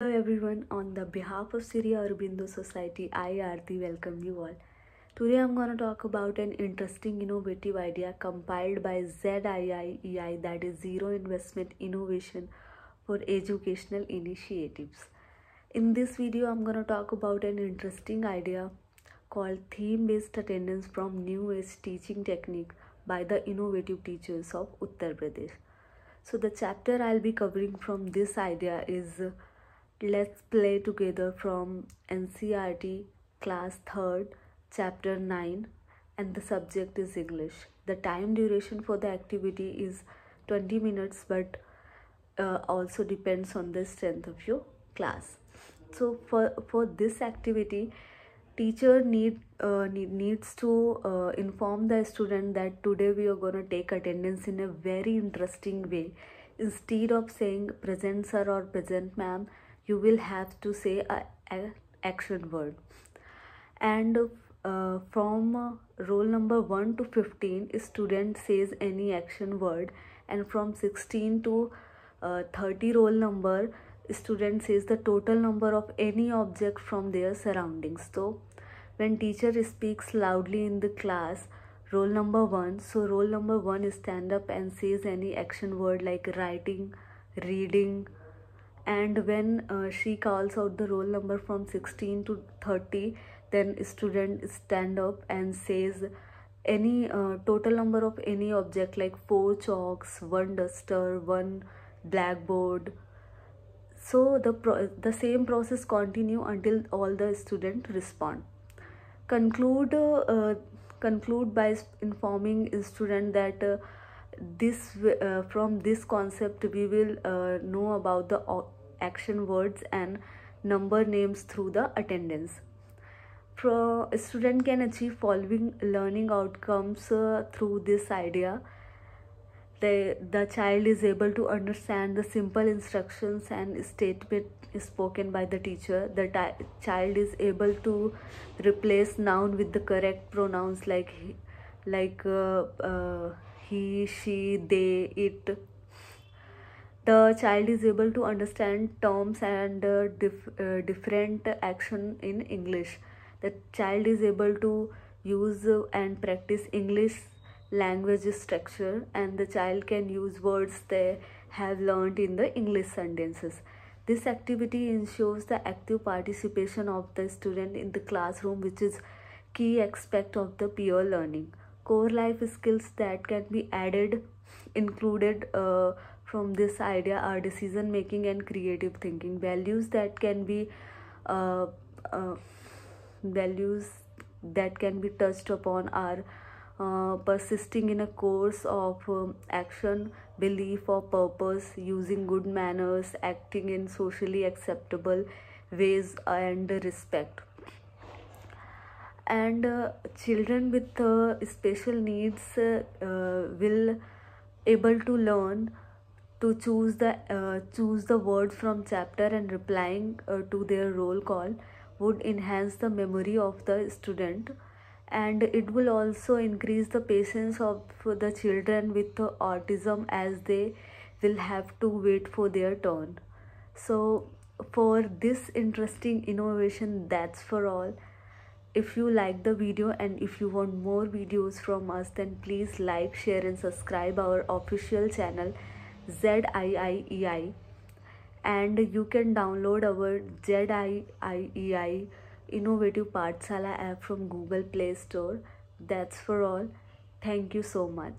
Hello everyone, on the behalf of Sri Aurobindo Society, I Aarti welcome you all. Today I'm going to talk about an interesting innovative idea compiled by ZIIEI, that is Zero Investment Innovation for Educational Initiatives. In this video I'm going to talk about an interesting idea called Theme-Based Attendance from New Age Teaching Technique by the innovative teachers of Uttar Pradesh. So the chapter I'll be covering from this idea is Let's Play Together from NCERT Class 3rd, Chapter 9, and the subject is English. The time duration for the activity is 20 minutes, but also depends on the strength of your class. So for this activity, teacher needs to inform the student that today we are going to take attendance in a very interesting way. Instead of saying present sir or present ma'am, you will have to say a action word. And from roll number 1 to 15, student says any action word, and from 16 to 30 roll number, student says the total number of any object from their surroundings. So when teacher speaks loudly in the class, roll number 1, so roll number 1 stand up and says any action word like writing, reading. And when she calls out the roll number from 16 to 30, then student stand up and says any total number of any object like 4 chalks, 1 duster, 1 blackboard. So the same process continue until all the student respond. Conclude by informing student that from this concept we will know about the action words and number names through the attendance. A student can achieve following learning outcomes through this idea. The child is able to understand the simple instructions and statement spoken by the teacher. The child is able to replace noun with the correct pronouns like he, she, they, it. The child is able to understand terms and different action in English. The child is able to use and practice English language structure, and the child can use words they have learned in the English sentences. This activity ensures the active participation of the student in the classroom, which is key aspect of the peer learning. Core life skills that can be included from this idea are decision making and creative thinking. Values that can be touched upon are persisting in a course of action, belief or purpose, using good manners, acting in socially acceptable ways, and respect. And children with special needs will able to learn to choose the words from chapter, and replying to their roll call would enhance the memory of the student, and it will also increase the patience of the children with autism, as they will have to wait for their turn. So for this interesting innovation, that's for all. If you like the video and if you want more videos from us, then please like, share and subscribe our official channel ZIIEI, and you can download our ZIIEI Innovative Pathshala app from Google Play Store. That's for all. Thank you so much.